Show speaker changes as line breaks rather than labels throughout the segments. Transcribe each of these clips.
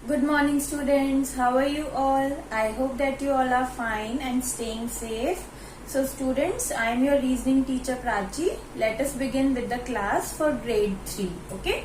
Good morning students, how are you all? I hope that you all are fine and staying safe. So students, I am your reasoning teacher Prachi. Let us begin with the class for grade 3, okay?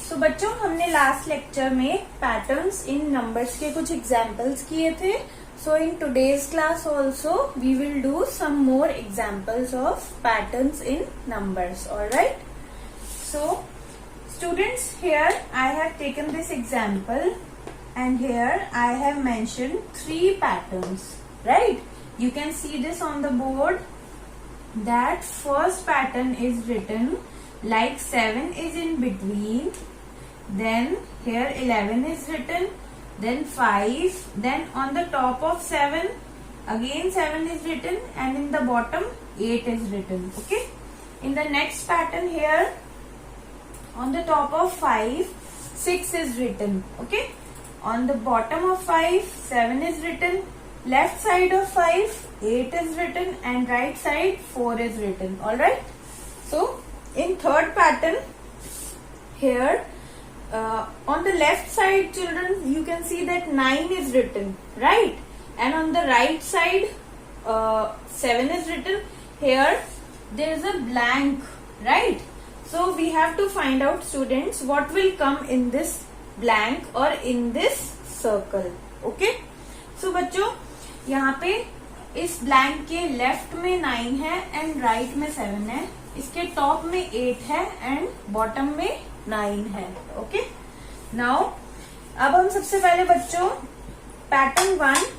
So बच्चों हमने last lecture में patterns in numbers के कुछ examples किए थे. So in today's class also we will do some more examples of patterns in numbers, alright? So students, here I have taken this example and here I have mentioned 3 patterns, right? You can see this on the board. That first pattern is written like 7 is in between, then here 11 is written, then 5, then on the top of 7 again 7 is written and in the bottom 8 is written, okay? In the next pattern here on the top of 5 6 is written, okay? On the bottom of 5 7 is written, left side of 5 8 is written and right side 4 is written, alright? So in third pattern here on the left side children you can see that 9 is written, right? And on the right side 7 is written. Here there is a blank, right? So we have to find out students what will come in this blank or in this circle, okay? So बच्चों यहाँ पे इस blank के left में 9 है and right में 7 है, इसके top में 8 है and bottom में 9 है, okay? Now अब हम सबसे पहले बच्चों पैटर्न 1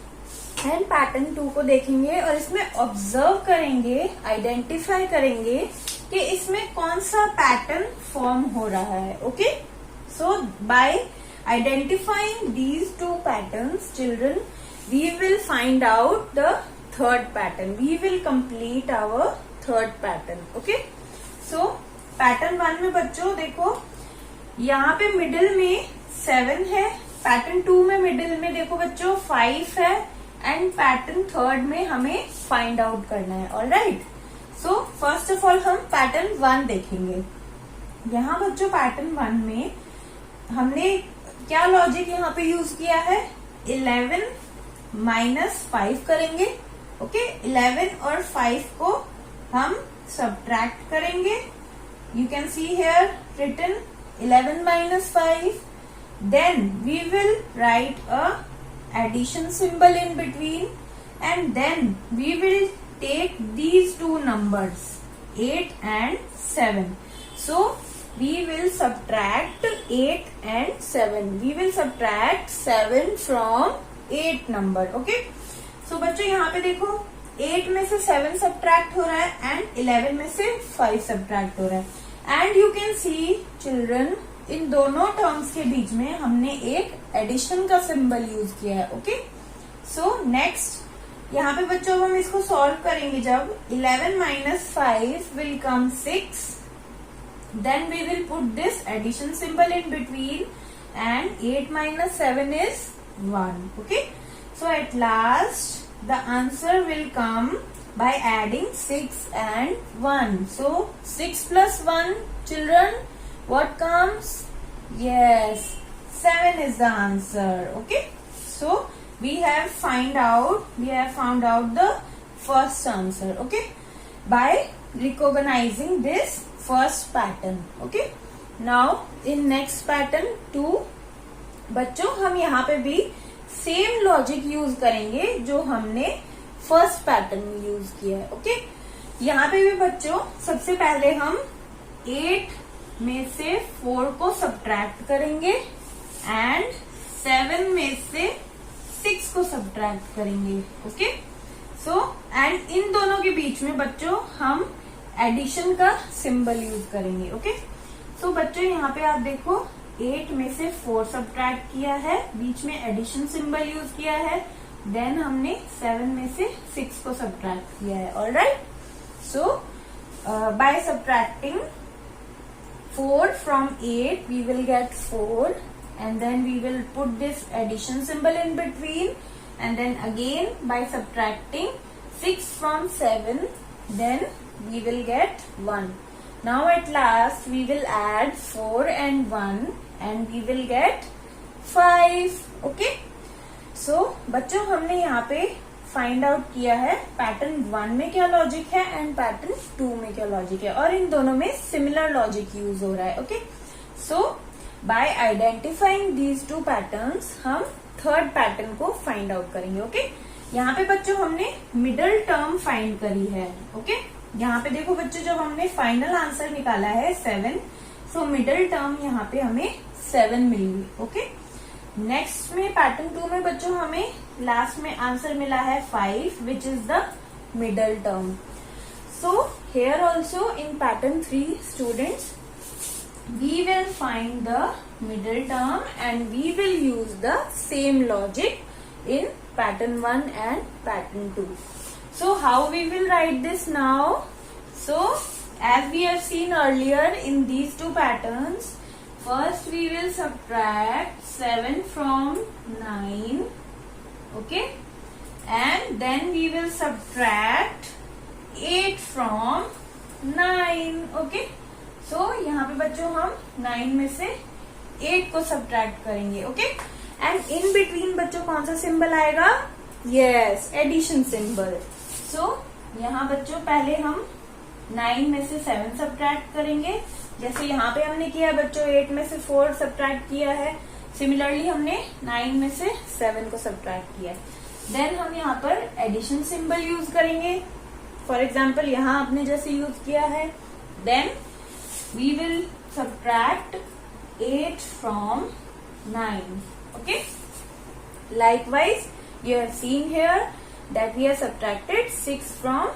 एंड पैटर्न 2 को देखेंगे और इसमें ऑब्जर्व करेंगे, आइडेंटिफाई करेंगे कि इसमें कौन सा पैटर्न फॉर्म हो रहा है, okay? So by identifying these 2 patterns children we will find out the third pattern, we will complete our third pattern, okay? So pattern 1 में बच्चों देखो यहाँ पे मिडिल में 7 है, पैटर्न 2 में मिडिल में देखो बच्चों 5 है एंड पैटर्न थर्ड में हमें फाइंड आउट करना है, alright? So first of all हम पैटर्न 1 देखेंगे. यहाँ बच्चों पैटर्न 1 में हमने क्या लॉजिक यहाँ पे यूज किया है, 11 माइनस 5 करेंगे, ओके? 11 और 5 को हम सब्ट्रैक्ट करेंगे. You can see here written 11 minus 5. Then we will write a addition symbol in between and then we will take these 2 numbers 8 and 7. So we will subtract 8 and 7. We will subtract 7 from 8 number. Okay? So बच्चों यहाँ पे देखो 8 में से 7 subtract हो रहा है and 11 में से 5 subtract हो रहा है. And you can C children in दोनों टर्म्स के बीच में हमने एक एडिशन का सिंबल यूज किया है, ओके? सो नेक्स्ट यहाँ पे बच्चों हम इसको सॉल्व करेंगे. जब 11 minus 5 will come 6, then we will put this addition symbol in between and 8 minus 7 is 1, okay? So at last the answer will come by adding 6 and 1. So 6 plus 1 children, what comes? Yes, 7 is the answer, okay? So we have found out the first answer, okay? By recognizing this first pattern, okay? Now in next pattern 2 बच्चों हम यहाँ पे भी same logic use करेंगे जो हमने first pattern में use किया है, ओके? यहाँ पे भी बच्चों सबसे पहले हम 8 में से 4 को सब्ट्रैक्ट करेंगे एंड 7 में से 6 को सब्ट्रैक्ट करेंगे, ओके? सो एंड इन दोनों के बीच में बच्चों हम एडिशन का सिंबल यूज करेंगे, ओके? सो बच्चों यहाँ पे आप देखो 8 में से 4 सब्ट्रैक्ट किया है, बीच में एडिशन सिंबल यूज किया है, देन हमने 7 में से 6 को सब्ट्रैक्ट किया है, alright? So by subtracting 4 from 8 we will get 4 and then we will put this addition symbol in between and then again by subtracting 6 from 7 then we will get 1. Now at last we will add 4 and 1 and we will get 5. Okay, सो बच्चों हमने यहाँ पे find out किया है pattern 1 में क्या logic है and pattern 2 में क्या लॉजिक है, और इन दोनों में सिमिलर लॉजिक यूज हो रहा है. Okay, so by identifying these two patterns हम थर्ड पैटर्न को फाइंड आउट करेंगे. ओके, यहाँ पे बच्चों हमने मिडल टर्म फाइंड करी है. ओके, यहाँ पे देखो बच्चों जब हमने फाइनल आंसर निकाला है 7, सो मिडल टर्म यहाँ पे हमें 7 मिली. ओके, नेक्स्ट में पैटर्न 2 में बच्चों हमें लास्ट में आंसर मिला है 5 which is the middle term. So here also in pattern 3 students we will find the middle term and we will use the same logic in pattern 1 and pattern 2. So how we will write this now? So as we have seen earlier in these two patterns, first we will subtract 7 from 9, okay, and then we will subtract 8 from 9, okay. सो यहाँ पे बच्चों हम 9 में से 8 को subtract करेंगे. Okay, and in between बच्चों कौन सा सिंबल आएगा? Yes, addition symbol. सो यहाँ बच्चों पहले हम 9 में से 7 सब्ट्रैक्ट करेंगे, जैसे यहाँ पे हमने किया बच्चों 8 में से 4 सब्ट्रैक्ट किया है. सिमिलरली हमने 9 में से 7 को सब्ट्रैक्ट किया है. देन हम यहाँ पर एडिशन सिंबल यूज करेंगे. फॉर एग्जाम्पल यहाँ आपने जैसे यूज किया है. Then we will subtract 8 from 9. Okay, likewise you have seen here that we have subtracted 6 from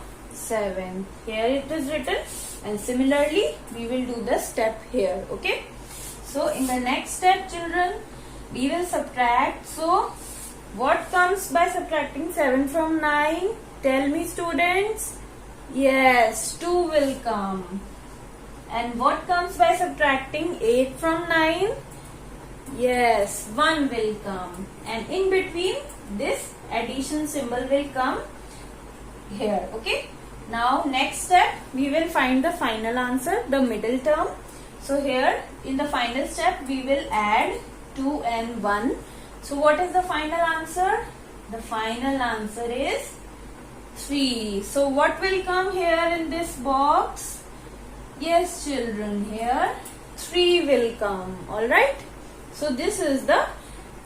7. Here it is written, and similarly we will do the step here. Okay, so in the next step children we will subtract. So what comes by subtracting 7 from 9? Tell me students. Yes, 2 will come. And what comes by subtracting 8 from 9? Yes, 1 will come. And in between this addition symbol will come here. Okay. Now next step we will find the final answer, the middle term. So here in the final step we will add 2 and 1. So what is the final answer? The final answer is 3. So what will come here in this box? Yes children, here 3 will come. Alright, so this is the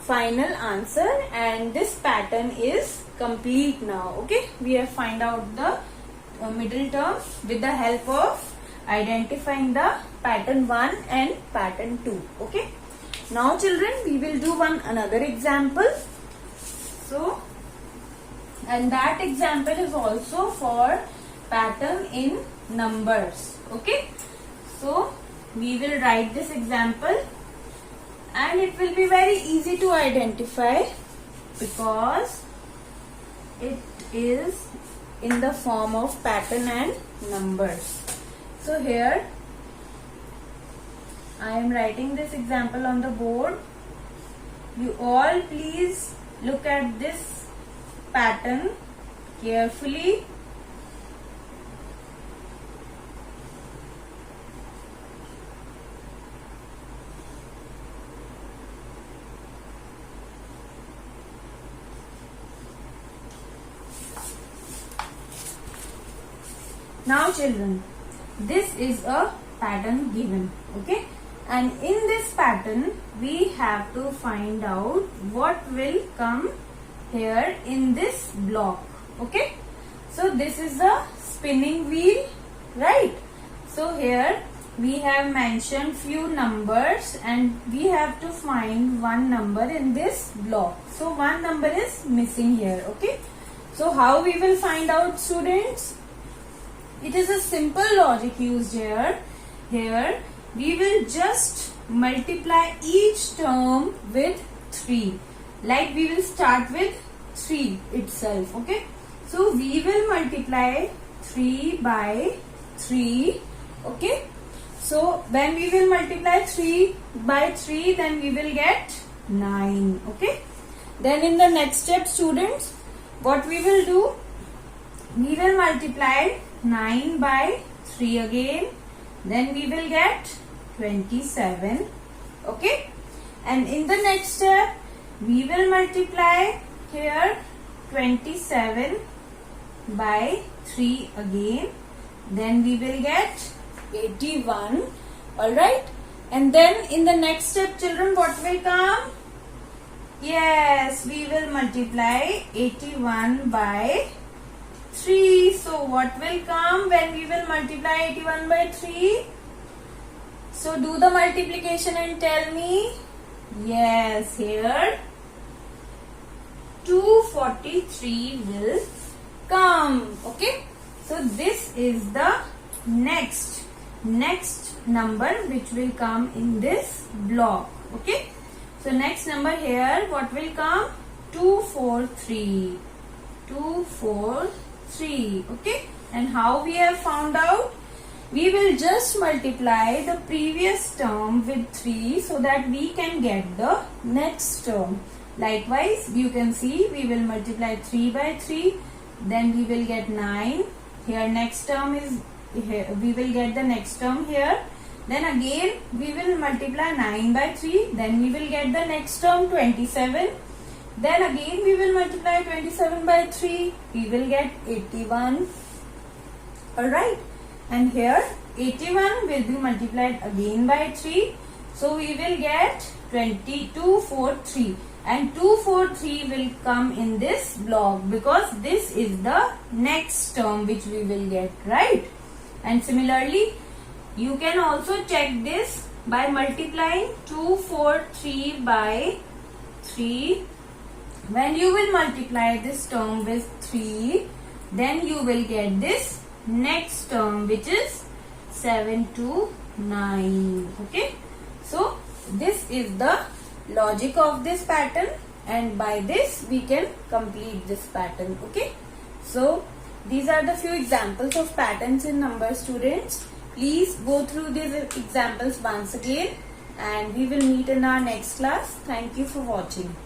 final answer and this pattern is complete now. Okay, we have find out the middle term with the help of identifying the pattern 1 and pattern 2. Okay, now children we will do another example. So, and that example is also for pattern in numbers. Okay, so we will write this example and it will be very easy to identify because it is in the form of pattern and numbers. So here I am writing this example on the board. You all please look at this pattern carefully. Now children, this is a pattern given, okay, and in this pattern we have to find out what will come here in this block. Okay, so this is a spinning wheel, right? So here we have mentioned few numbers and we have to find one number in this block. So one number is missing here. Okay, so how we will find out, students? It is a simple logic used here. Here we will just multiply each term with 3. Like we will start with 3 itself. Okay, so we will multiply 3 by 3. Okay, so when we will multiply 3 by 3, then we will get 9. Okay, then in the next step, students, what we will do? We will multiply 9 by 3 again, then we will get 27. Okay, And in the next step, we will multiply here 27 by 3 again. Then we will get 81. Alright. And then in the next step, children, what will come? Yes, we will multiply 81 by 3. So what will come when we will multiply 81 by 3? So do the multiplication and tell me. Yes, here 243 will come. Okay. So this is the next number which will come in this block. Okay. So next number here, what will come? 243. 243. Okay. And how we have found out? We will just multiply the previous term with 3 so that we can get the next term. Likewise, you can see we will multiply 3 by 3. Then we will get 9. Here next term is, here we will get the next term here. Then again we will multiply 9 by 3. Then we will get the next term 27. Then again we will multiply 27 by 3. We will get 81. Alright. And here 81 will be multiplied again by 3. So we will get 243. And 243 will come in this block because this is the next term which we will get, right? And similarly, you can also check this by multiplying 243 by 3. When you will multiply this term with 3, then you will get this next term which is 729. Okay. So this is the logic of this pattern, and by this we can complete this pattern. Okay. So these are the few examples of patterns in numbers, students. Please go through these examples once again, and we will meet in our next class. Thank you for watching.